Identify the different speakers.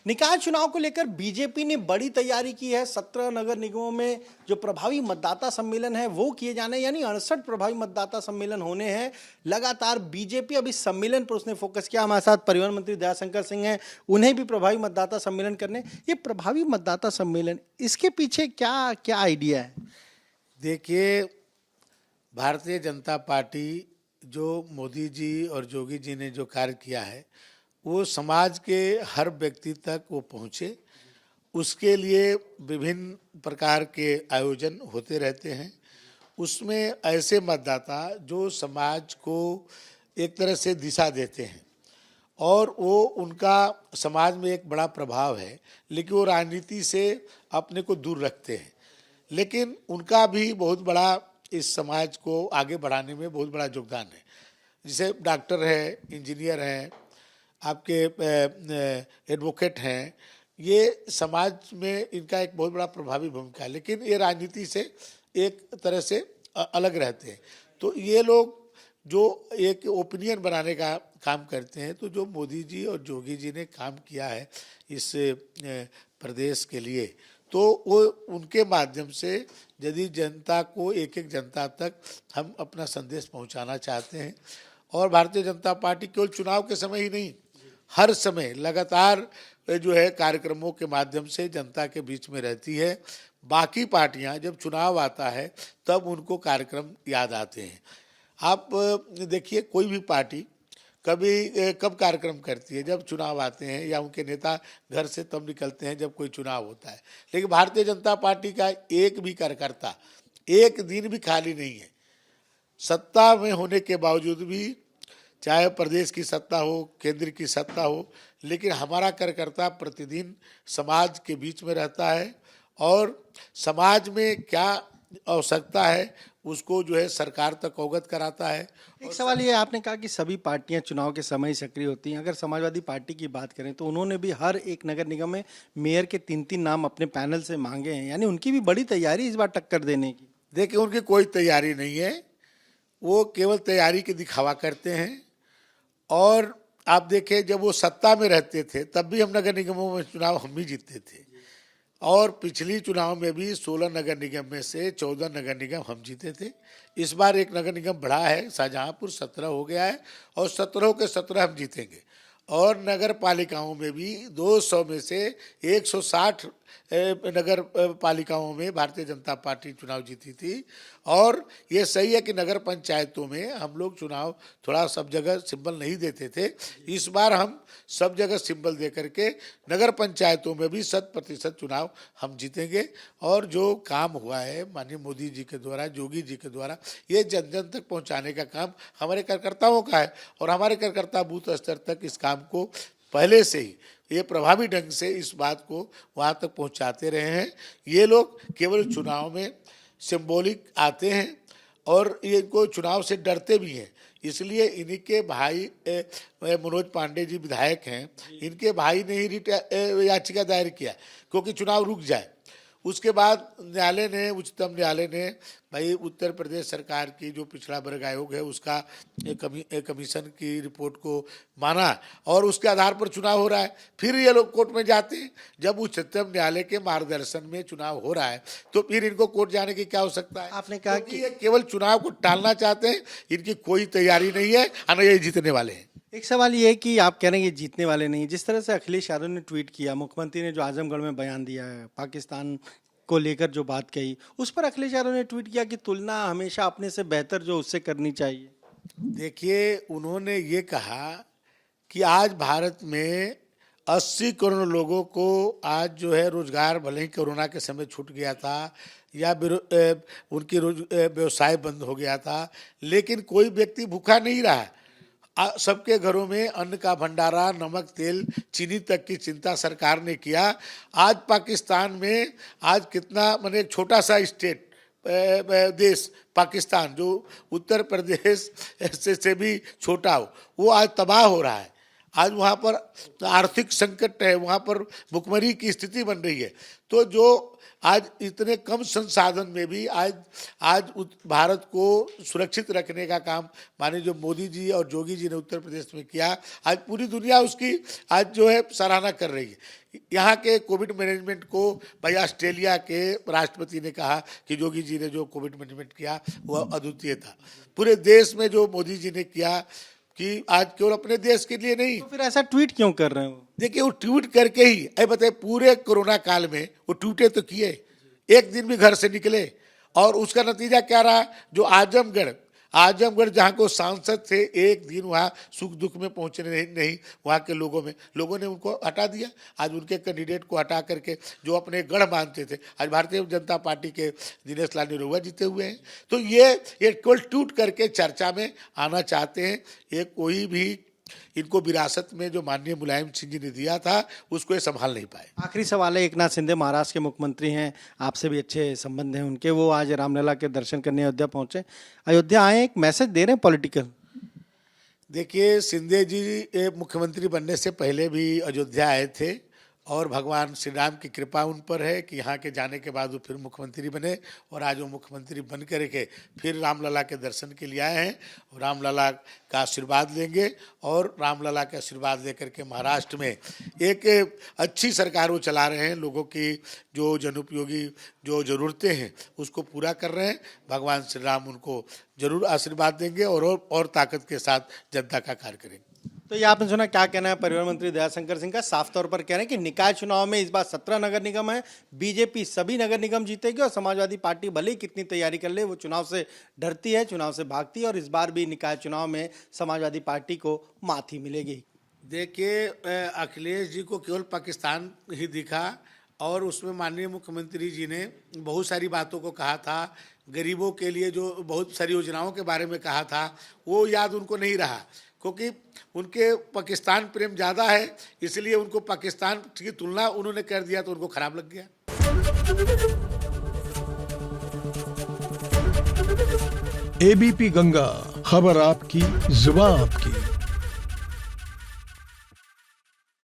Speaker 1: निकाय चुनाव को लेकर बीजेपी ने बड़ी तैयारी की है। 17 नगर निगमों में जो प्रभावी मतदाता सम्मेलन है वो किए जाने, यानी 68 प्रभावी मतदाता सम्मेलन होने हैं। लगातार बीजेपी अब इस सम्मेलन पर उसने फोकस किया। हमारे साथ परिवहन मंत्री दयाशंकर सिंह हैं, उन्हें भी प्रभावी मतदाता सम्मेलन करने। ये प्रभावी मतदाता सम्मेलन, इसके पीछे क्या क्या आइडिया है?
Speaker 2: देखिए, भारतीय जनता पार्टी जो मोदी जी और योगी जी ने जो कार्य किया है वो समाज के हर व्यक्ति तक वो पहुँचे, उसके लिए विभिन्न प्रकार के आयोजन होते रहते हैं। उसमें ऐसे मतदाता जो समाज को एक तरह से दिशा देते हैं और वो उनका समाज में एक बड़ा प्रभाव है, लेकिन वो राजनीति से अपने को दूर रखते हैं, लेकिन उनका भी बहुत बड़ा इस समाज को आगे बढ़ाने में बहुत बड़ा योगदान है। जैसे डॉक्टर है, इंजीनियर हैं, आपके एडवोकेट हैं, ये समाज में इनका एक बहुत बड़ा प्रभावी भूमिका है, लेकिन ये राजनीति से एक तरह से अलग रहते हैं। तो ये लोग जो एक ओपिनियन बनाने का काम करते हैं, तो जो मोदी जी और योगी जी ने काम किया है इस प्रदेश के लिए, तो वो उनके माध्यम से यदि जनता को एक एक जनता तक हम अपना संदेश पहुंचाना चाहते हैं। और भारतीय जनता पार्टी केवल चुनाव के समय ही नहीं, हर समय लगातार जो है कार्यक्रमों के माध्यम से जनता के बीच में रहती है। बाकी पार्टियां जब चुनाव आता है तब उनको कार्यक्रम याद आते हैं। आप देखिए, कोई भी पार्टी कब कार्यक्रम करती है? जब चुनाव आते हैं, या उनके नेता घर से तब निकलते हैं जब कोई चुनाव होता है। लेकिन भारतीय जनता पार्टी का एक भी कार्यकर्ता एक दिन भी खाली नहीं है। सत्ता में होने के बावजूद भी, चाहे प्रदेश की सत्ता हो, केंद्र की सत्ता हो, लेकिन हमारा कार्यकर्ता प्रतिदिन समाज के बीच में रहता है और समाज में क्या आवश्यकता है उसको जो है सरकार तक अवगत कराता है।
Speaker 1: एक सवाल ये, आपने कहा कि सभी पार्टियां चुनाव के समय सक्रिय होती हैं। अगर समाजवादी पार्टी की बात करें तो उन्होंने भी हर एक नगर निगम में मेयर के 3-3 नाम अपने पैनल से मांगे हैं, यानी उनकी भी बड़ी तैयारी इस बार टक्कर देने की।
Speaker 2: देखिए, उनकी कोई तैयारी नहीं है, वो केवल तैयारी के दिखावा करते हैं। और आप देखें, जब वो सत्ता में रहते थे तब भी हम नगर निगमों में चुनाव हम ही जीतते थे, और पिछली चुनाव में भी 16 नगर निगम में से 14 नगर निगम हम जीते थे। इस बार एक नगर निगम बढ़ा है, शाहजहांपुर 17 हो गया है, और 17 के 17 हम जीतेंगे। और नगर पालिकाओं में भी 200 में से 160 नगर पालिकाओं में भारतीय जनता पार्टी चुनाव जीती थी। और ये सही है कि नगर पंचायतों में हम लोग चुनाव थोड़ा सब जगह सिंबल नहीं देते थे। इस बार हम सब जगह सिंबल दे करके नगर पंचायतों में भी 100% चुनाव हम जीतेंगे। और जो काम हुआ है माननीय मोदी जी के द्वारा, योगी जी के द्वारा, ये जन जन तक पहुँचाने का काम हमारे कार्यकर्ताओं का है, और हमारे कार्यकर्ता बूथ स्तर तक इस काम को पहले से ही ये प्रभावी ढंग से इस बात को वहाँ तक पहुँचाते रहे हैं। ये लोग केवल चुनाव में सिंबॉलिक आते हैं और ये इनको चुनाव से डरते भी हैं। इसलिए इन्हीं के भाई मनोज पांडे जी विधायक हैं, इनके भाई ने ही रिट याचिका दायर किया क्योंकि चुनाव रुक जाए। उसके बाद न्यायालय ने, उच्चतम न्यायालय ने भाई उत्तर प्रदेश सरकार की जो पिछड़ा वर्ग आयोग है उसका कमीशन की रिपोर्ट को माना, और उसके आधार पर चुनाव हो रहा है। फिर ये लोग कोर्ट में जाते हैं। जब उच्चतम न्यायालय के मार्गदर्शन में चुनाव हो रहा है तो फिर इनको कोर्ट जाने की क्या आवश्यकता है?
Speaker 1: आपने कहा कि
Speaker 2: ये केवल चुनाव को टालना चाहते हैं, इनकी कोई तैयारी नहीं है, और ये जीतने वाले हैं।
Speaker 1: एक सवाल ये है कि आप कह रहे हैं ये जीतने वाले नहीं। जिस तरह से अखिलेश यादव ने ट्वीट किया, मुख्यमंत्री ने जो आजमगढ़ में बयान दिया है, पाकिस्तान को लेकर जो बात कही, उस पर अखिलेश यादव ने ट्वीट किया कि तुलना हमेशा अपने से बेहतर जो उससे करनी चाहिए।
Speaker 2: देखिए, उन्होंने ये कहा कि आज भारत में 80 करोड़ लोगों को आज जो है रोजगार, भले ही कोरोना के समय छूट गया था या उनकी व्यवसाय बंद हो गया था, लेकिन कोई व्यक्ति भूखा नहीं रहा। सबके घरों में अन्न का भंडारा, नमक, तेल, चीनी तक की चिंता सरकार ने किया। आज पाकिस्तान में आज कितना, माने एक छोटा सा स्टेट देश पाकिस्तान, जो उत्तर प्रदेश से भी छोटा हो, वो आज तबाह हो रहा है। आज वहाँ पर आर्थिक संकट है, वहाँ पर भुखमरी की स्थिति बन रही है। तो जो आज इतने कम संसाधन में भी आज भारत को सुरक्षित रखने का काम माननीय जो मोदी जी और योगी जी ने उत्तर प्रदेश में किया, आज पूरी दुनिया उसकी आज जो है सराहना कर रही है। यहाँ के कोविड मैनेजमेंट को भाई ऑस्ट्रेलिया के राष्ट्रपति ने कहा कि योगी जी ने जो कोविड मैनेजमेंट किया वह अद्वितीय था। पूरे देश में जो मोदी जी ने किया कि आज केवल अपने देश के लिए नहीं।
Speaker 1: तो फिर ऐसा ट्वीट क्यों कर रहे हो?
Speaker 2: देखिए, वो ट्वीट करके ही बताइए, पूरे कोरोना काल में वो ट्वीटे तो किए, एक दिन भी घर से निकले, और उसका नतीजा क्या रहा? जो आजमगढ़ जहाँ को सांसद थे, एक दिन वहाँ सुख दुख में पहुँचने नहीं वहाँ के लोगों ने उनको हटा दिया। आज उनके कैंडिडेट को हटा करके जो अपने गढ़ मानते थे, आज भारतीय जनता पार्टी के दिनेश लाल निरहुआ जीते हुए हैं। तो ये केवल ट्वीट करके चर्चा में आना चाहते हैं। ये कोई भी इनको विरासत में जो माननीय मुलायम सिंह जी ने दिया था उसको ये संभाल नहीं पाए।
Speaker 1: आखिरी सवाल है, एकनाथ शिंदे महाराष्ट्र के मुख्यमंत्री हैं, आपसे भी अच्छे संबंध हैं उनके, वो आज रामलला के दर्शन करने अयोध्या पहुंचे, अयोध्या आए, एक मैसेज दे रहे हैं पॉलिटिकल।
Speaker 2: देखिए, शिंदे जी मुख्यमंत्री बनने से पहले भी अयोध्या आए थे, और भगवान श्री राम की कृपा उन पर है कि यहाँ के जाने के बाद वो फिर मुख्यमंत्री बने, और आज वो मुख्यमंत्री बन करके फिर रामलला के दर्शन के लिए आए हैं। रामलला का आशीर्वाद लेंगे, और रामलला के आशीर्वाद लेकर के महाराष्ट्र में एक अच्छी सरकार वो चला रहे हैं। लोगों की जो जनोपयोगी जो ज़रूरतें हैं उसको पूरा कर रहे हैं। भगवान श्री राम उनको जरूर आशीर्वाद देंगे और ताकत के साथ जनता का कार्य करेंगे।
Speaker 1: तो ये आपने सुना, क्या कहना है परिवहन मंत्री दयाशंकर सिंह का? साफ तौर पर कह रहे हैं कि निकाय चुनाव में इस बार 17 नगर निगम है, बीजेपी सभी नगर निगम जीतेगी, और समाजवादी पार्टी भले ही कितनी तैयारी कर ले, वो चुनाव से डरती है, चुनाव से भागती है, और इस बार भी निकाय चुनाव में समाजवादी पार्टी को मात ही मिलेगी।
Speaker 2: देखिए, अखिलेश जी को केवल पाकिस्तान ही दिखा, और उसमें माननीय मुख्यमंत्री जी ने बहुत सारी बातों को कहा था, गरीबों के लिए जो बहुत सारी योजनाओं के बारे में कहा था, वो याद उनको नहीं रहा, क्योंकि उनके पाकिस्तान प्रेम ज़्यादा है, इसलिए उनको पाकिस्तान की तुलना उन्होंने कर दिया तो उनको खराब लग गया।
Speaker 3: एबीपी गंगा, खबर आपकी, जुबान आपकी।